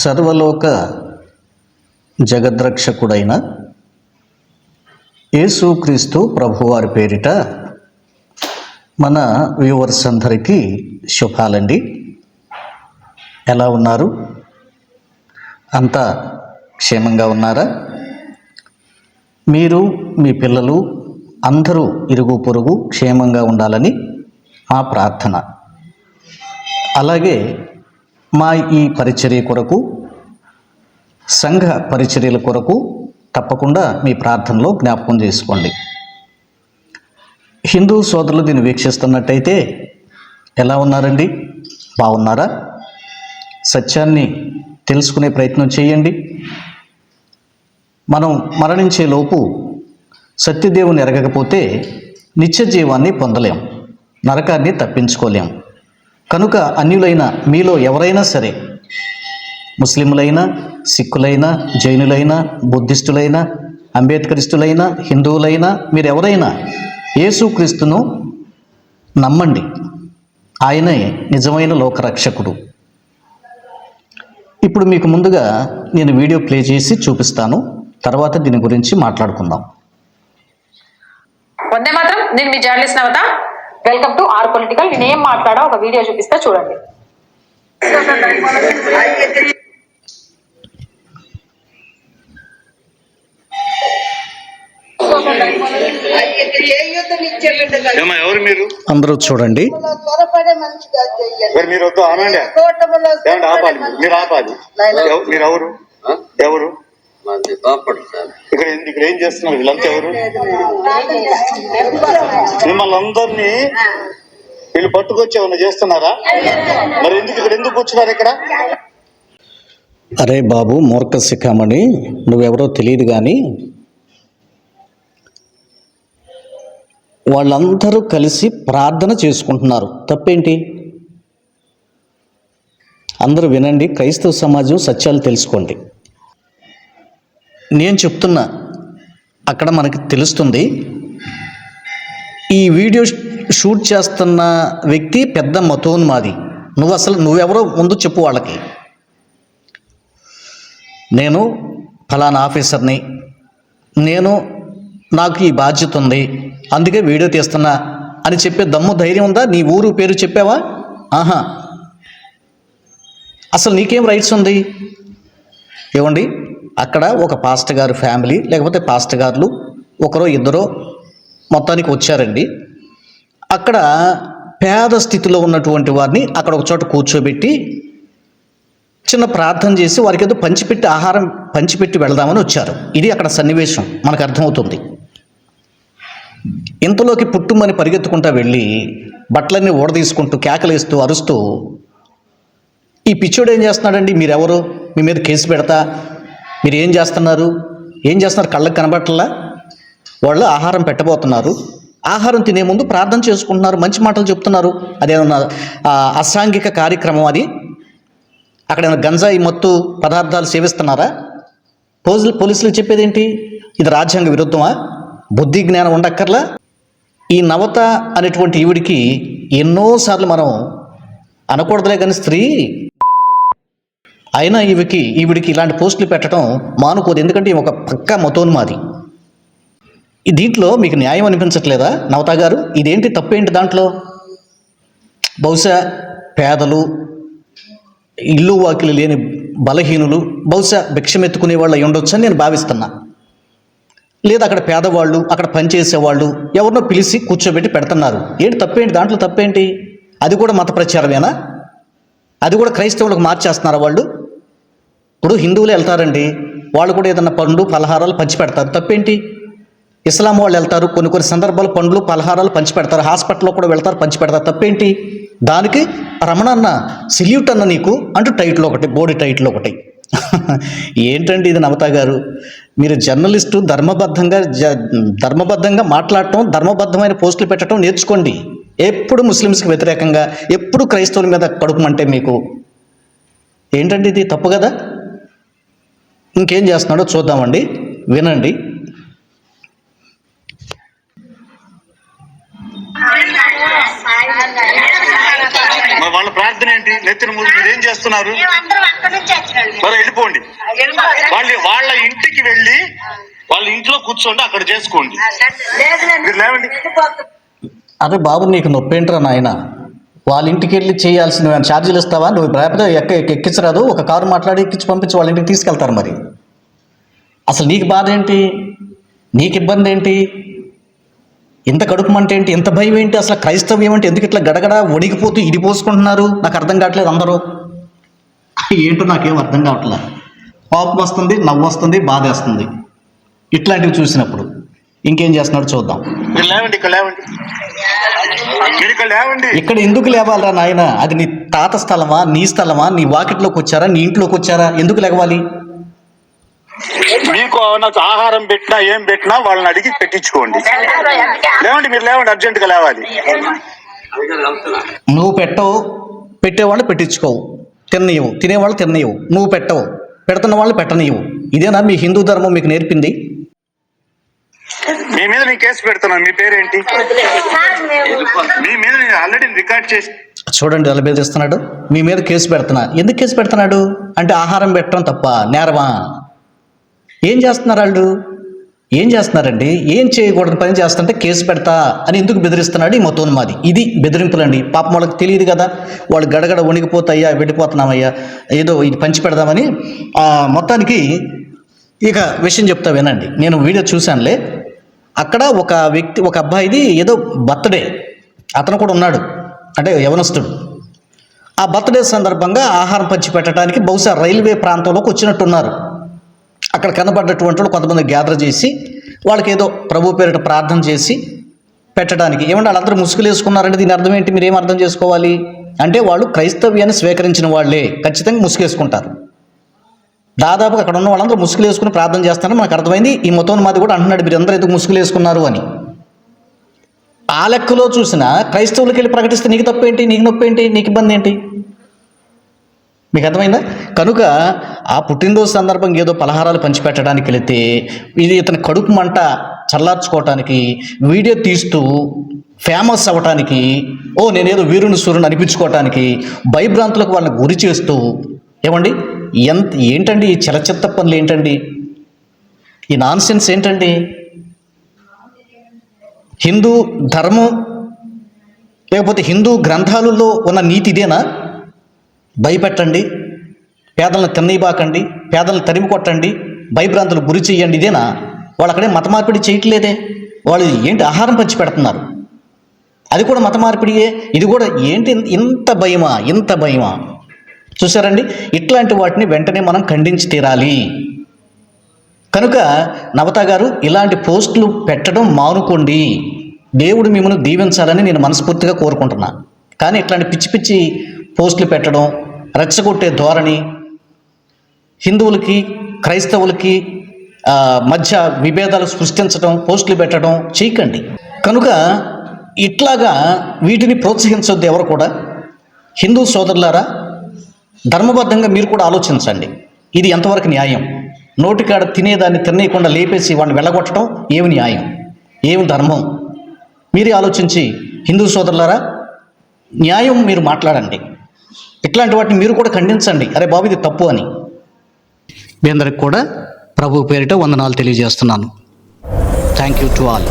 సర్వలోక జగద్రక్షకుడైన యేసుక్రీస్తు ప్రభువారి పేరిట మన వ్యూవర్స్ అందరికీ శుభాలండి. ఎలా ఉన్నారు? అంతా క్షేమంగా ఉన్నారా? మీరు, మీ పిల్లలు అందరూ ఇరుగు పొరుగు క్షేమంగా ఉండాలని మా ప్రార్థన. అలాగే మా ఈ పరిచర్య కొరకు, సంఘ పరిచర్యల కొరకు తప్పకుండా మీ ప్రార్థనలో జ్ఞాపకం చేసుకోండి. హిందూ సోదరులు దీన్ని వీక్షిస్తున్నట్టయితే ఎలా ఉన్నారండి? బాగున్నారా? సత్యాన్ని తెలుసుకునే ప్రయత్నం చేయండి. మనం మరణించే లోపు సత్యదేవుని ఎరగకపోతే నిత్య జీవాన్ని పొందలేం, నరకాన్ని తప్పించుకోలేం. కనుక అన్యులైన మీలో ఎవరైనా సరే, ముస్లింలైనా, సిక్కులైనా, జైనులైనా, బుద్ధిస్టులైనా, అంబేద్కరిస్టులైనా, హిందువులైనా, మీరు ఎవరైనా యేసుక్రీస్తును నమ్మండి. ఆయనే నిజమైన లోకరక్షకుడు. ఇప్పుడు మీకు ముందుగా నేను వీడియో ప్లే చేసి చూపిస్తాను, తర్వాత దీని గురించి మాట్లాడుకుందాం. వందే మాత్రం. నేను మీ journalist Navatha. Welcome to our political. నేను ఏం మాట్లాడా ఒక వీడియో చూపిస్తా, చూడండి. ఎవరు మీరు? అందరూ చూడండి. మీరు వద్దు ఆనండి, ఆపాలి, మీరు ఆపాలి. మీరు ఎవరు? ఎవరు ఇక్కడ ఏం చేస్తున్నారు? వీళ్ళంతా ఎవరు? మిమ్మల్ని అందరినీ వీళ్ళు పట్టుకొచ్చి ఏమన్నా చేస్తున్నారా? మరి ఎందుకు కూర్చున్నారు ఇక్కడ? అరే బాబు, మూర్ఖ శిఖామణి, నువ్వెవరో తెలియదు కానీ వాళ్ళందరూ కలిసి ప్రార్థన చేసుకుంటున్నారు. తప్పేంటి? అందరూ వినండి. క్రైస్తవ సమాజం సత్యాలు తెలుసుకోండి. నేను చెప్తున్నా, అక్కడ మనకి తెలుస్తుంది. ఈ వీడియో షూట్ చేస్తున్న వ్యక్తి పెద్ద మతోన్మాది. నువ్వెవరో ముందు చెప్పు వాళ్ళకి. నేను ఫలానా ఆఫీసర్ని, నాకు ఈ బాధ్యత ఉంది, అందుకే వీడియో తీస్తున్నా అని చెప్పే దమ్ము ధైర్యం ఉందా? నీ ఊరు పేరు చెప్పావా? ఆహా, అసలు నీకేం రైట్స్ ఉంది? ఏమండి, అక్కడ ఒక పాస్టర్ గారు ఫ్యామిలీ, లేకపోతే పాస్టర్ గారులు ఒకరో ఇద్దరో మొత్తానికి వచ్చారండి. అక్కడ పేద స్థితిలో ఉన్నటువంటి వారిని అక్కడ ఒక చోట కూర్చోబెట్టి చిన్న ప్రార్థన చేసి వారికి ఏదో ఆహారం పంచిపెట్టి వెళదామని వచ్చారు. ఇది అక్కడ సన్నివేశం మనకు అర్థమవుతుంది. ఇంతలోకి పుట్టుమని పరిగెత్తుకుంటా వెళ్ళి బట్టలన్నీ ఊడదీసుకుంటూ కేకలేస్తూ అరుస్తూ, ఈ పిచ్చోడు ఏం చేస్తున్నాడండి? మీరెవరు? మీ మీద కేసు పెడతా, మీరు ఏం చేస్తున్నారు? కళ్ళకు కనబట్టలా? వాళ్ళు ఆహారం పెట్టబోతున్నారు. ఆహారం తినే ముందు ప్రార్థన చేసుకుంటున్నారు, మంచి మాటలు చెప్తున్నారు. అదేమన్నా అసాంఘిక కార్యక్రమం అది? అక్కడ ఏమైనా గంజాయి మత్తు పదార్థాలు సేవిస్తున్నారా? పోలీసులు చెప్పేది ఏంటి? ఇది రాజ్యాంగ విరుద్ధమా? బుద్ధి జ్ఞానం ఉండక్కర్లా? ఈ నవత అనేటువంటి ఈవిడికి ఎన్నోసార్లు మనం అనకూడదులే కానీ స్త్రీ అయినా ఈవిడికి ఇలాంటి పోస్టులు పెట్టడం మానుకోదు. ఎందుకంటే ఒక పక్కా మతోన్మాది. దీంట్లో మీకు న్యాయం అనిపించట్లేదా నవత గారు? ఇదేంటి తప్పేంటి దాంట్లో? బహుశా పేదలు, ఇల్లు వాకిలు లేని బలహీనులు, బహుశా భిక్షమెత్తుకునే వాళ్ళు అయి ఉండొచ్చు అని నేను భావిస్తున్నా. లేదా అక్కడ పేదవాళ్ళు, అక్కడ పనిచేసేవాళ్ళు ఎవరినో పిలిచి కూర్చోబెట్టి పెడుతున్నారు. ఏంటి తప్పేంటి దాంట్లో? తప్పేంటి? అది కూడా మత ప్రచారమేనా? అది కూడా క్రైస్తవులకు మార్చేస్తున్నారా వాళ్ళు? ఇప్పుడు హిందువులు వెళ్తారండి, వాళ్ళు కూడా ఏదన్నా పండ్లు పలహారాలు పంచి పెడతారు. తప్పేంటి? ఇస్లాం వాళ్ళు వెళ్తారు, కొన్ని సందర్భాలు పండ్లు పలహారాలు పంచి పెడతారు. హాస్పిటల్లో కూడా వెళ్తారు, పంచి పెడతారు. తప్పేంటి? దానికి రమణ అన్న సెల్యూట్ అన్న నీకు అంటూ టైటిల్ ఒకటి, బోడీ టైటిల్ ఒకటి. ఏంటండి ఇది నవత గారు? మీరు జర్నలిస్టు, ధర్మబద్ధంగా మాట్లాడటం, ధర్మబద్ధమైన పోస్టులు పెట్టడం నేర్చుకోండి. ఎప్పుడు ముస్లిమ్స్కి వ్యతిరేకంగా, ఎప్పుడు క్రైస్తవుల మీద కడుపుమంటే మీకు ఏంటండి ఇది? తప్పు కదా. ఇంకేం చేస్తున్నాడో చూద్దామండి, వినండి. వాళ్ళ ప్రార్థన ఏంటి? ఏంటి నెత్తిన ముందు మీరు ఏం చేస్తున్నారు? మరి వెళ్ళిపోండి. వాళ్ళ ఇంటికి వెళ్ళి వాళ్ళ ఇంట్లో కూర్చోండి, అక్కడ చేసుకోండి. మీరు లేవండి. అరే బాబు, నీకు నొప్పేంట్రా నాయన? వాళ్ళ ఇంటికి వెళ్ళి చేయాల్సిన ఛార్జీలు ఇస్తావా? నువ్వు లేకపోతే ఎక్కించరాదు, ఒక కారు మాట్లాడి ఎక్కించి పంపించి వాళ్ళ ఇంటికి తీసుకెళ్తారు. మరి అసలు నీకు బాధ ఏంటి? నీకు ఇబ్బంది ఏంటి? ఇంత కడుపు మంట ఏంటి? ఇంత భయం ఏంటి? అసలు క్రైస్తవ్యం అంటే ఎందుకు ఇట్లా గడగడ వణిగిపోతూ ఇడిపోసుకుంటున్నారు? నాకు అర్థం కావట్లేదు. అందరూ ఏంటో నాకేం అర్థం కావట్లేదు. కోపం వస్తుంది, నవ్వు వస్తుంది, బాధ వేస్తుంది ఇట్లాంటివి చూసినప్పుడు. ఇంకేం చేస్తున్నాడు చూద్దాం. మీరు లేవండి, ఇక్కడ లేవండి, మీరు ఇక్కడ లేవండి. ఇక్కడ ఎందుకు లేవాలరా నాయన? అది నీ తాత స్థలమా, నీ స్థలమా? నీ వాకిట్లోకి వచ్చారా, నీ ఇంట్లోకి వచ్చారా? ఎందుకు లేవాలి? మీకు నాకు ఆహారం పెట్టినా ఏం పెట్టినా వాళ్ళని అడిగి పెట్టించుకోండి. లేవండి, మీరు లేవండి, అర్జెంట్ గా లేవాలి. నువ్వు పెట్టవు, పెట్టేవాళ్ళు పెట్టించుకోవు, తిన్నయవు, తినేవాళ్ళు తిన్నయవు. నువ్వు పెట్టవు, పెడుతున్న వాళ్ళు పెట్టనీయవు. ఇదేనా మీ హిందూ ధర్మం మీకు నేర్పింది? మీ మీద నేను కేసు పెడుతున్నాను. మీ పేరేంటి? మీ మీద నేను ఆల్రెడీ రికార్డ్ చేసి. చూడండి ఎలా బెదిరిస్తున్నాడు. మీ మీద కేసు పెడుతున్నా. ఎందుకు కేసు పెడుతున్నాడు అంటే ఆహారం పెట్టడం తప్ప నేరమా? ఏం చేస్తున్నారు వాళ్ళు? ఏం చేస్తున్నారండి? ఏం చేయకూడని పని చేస్తుంటే కేసు పెడతా అని ఎందుకు బెదిరిస్తున్నాడు ఈ మతోన్మాది? ఇది బెదిరింపులండి. పాపం వాళ్ళకి తెలియదు కదా, వాళ్ళు గడగడ వణిగిపోతాయ్యా, వెళ్ళిపోతున్నామయ్యా, ఏదో ఇది పంచి పెడదామని. మొత్తానికి ఇక విషయం చెప్తా వినండి. నేను వీడియో చూశానులే. అక్కడ ఒక వ్యక్తి, ఒక అబ్బాయిది ఏదో బర్త్డే, అతను కూడా ఉన్నాడు, అంటే యవనస్తుడు. ఆ బర్త్డే సందర్భంగా ఆహారం పంచి పెట్టడానికి బహుశా రైల్వే ప్రాంతంలోకి వచ్చినట్టున్నారు. అక్కడ కనబడ్డటువంటి వాళ్ళు కొంతమంది గ్యాదర్ చేసి వాళ్ళకి ఏదో ప్రభు పేరిట ప్రార్థన చేసి పెట్టడానికి. ఏమంటే వాళ్ళందరూ ముసుగులు వేసుకున్నారంటే దీని అర్థం ఏంటి? మీరేం అర్థం చేసుకోవాలి అంటే వాళ్ళు క్రైస్తవ్యాన్ని స్వీకరించిన వాళ్ళే ఖచ్చితంగా ముసుగేసుకుంటారు. దాదాపుగా అక్కడ ఉన్న వాళ్ళందరూ ముసుగులు వేసుకుని ప్రార్థన చేస్తారని మనకు అర్థమైంది. ఈ మతోన్మాది కూడా అంటున్నాడు మీరు అందరూ ఎందుకు ముసుగులు వేసుకున్నారు అని. ఆ లెక్కలో చూసిన క్రైస్తవులకి వెళ్ళి ప్రకటిస్తే నీకు తప్పేంటి? నీకు నొప్పి ఏంటి? నీకు ఇబ్బంది ఏంటి? మీకు అర్థమైందా? కనుక ఆ పుట్టినరోజు సందర్భంగా ఏదో పలహారాలు పంచిపెట్టడానికి వెళితే ఇది ఇతని కడుపు మంట చల్లార్చుకోవటానికి వీడియో తీస్తూ ఫేమస్ అవ్వటానికి, నేనేదో వీరుని సూర్యుని అనిపించుకోవటానికి భయభ్రాంతులకు వాళ్ళని గురి చేస్తూ, ఏమండి ఏంటండి ఈ చలచిత్త పనులు ఏంటండి? ఈ నాన్సెన్స్ ఏంటండి? హిందూ ధర్మం లేకపోతే హిందూ గ్రంథాలలో ఉన్న నీతి ఇదేనా? భయపెట్టండి, పేదలను తిన్నీబాకండి, పేదలను తరిమి కొట్టండి, భయభ్రాంతులు గురి చెయ్యండి, ఇదేనా? వాళ్ళు అక్కడే మత మార్పిడి చేయట్లేదే. వాళ్ళు ఏంటి ఆహారం పంచి పెడుతున్నారు, అది కూడా మత మార్పిడియే. ఇది కూడా ఏంటి? ఇంత భయమా, ఇంత భయమా? చూసారండి, ఇట్లాంటి వాటిని వెంటనే మనం ఖండించి తీరాలి. కనుక నవత గారు ఇలాంటి పోస్టులు పెట్టడం మానుకోండి. దేవుడు మిమ్మల్ని దీవించాలని నేను మనస్ఫూర్తిగా కోరుకుంటున్నా. కానీ ఇట్లాంటి పిచ్చి పిచ్చి పోస్టులు పెట్టడం, రెచ్చగొట్టే ధోరణి, హిందువులకి క్రైస్తవులకి మధ్య విభేదాలు సృష్టించడం, పోస్టులు పెట్టడం చేయకండి. కనుక ఇట్లాగా వీటిని ప్రోత్సహించొద్దు ఎవరు కూడా. హిందూ సోదరులారా, ధర్మబద్ధంగా మీరు కూడా ఆలోచించండి. ఇది ఎంతవరకు న్యాయం? నోటికాడ తినేదాన్ని తినేయకుండా లేపేసి వాడిని వెళ్ళగొట్టడం ఏమి న్యాయం? ఏమి ధర్మం? మీరే ఆలోచించి హిందూ సోదరులారా న్యాయం మీరు మాట్లాడండి. ఇట్లాంటి వాటిని మీరు కూడా ఖండించండి. అరే బాబు ఇది తప్పు అని. మీ అందరికి కూడా ప్రభు పేరిట వందనాలు తెలియజేస్తున్నాను. Thank you to all.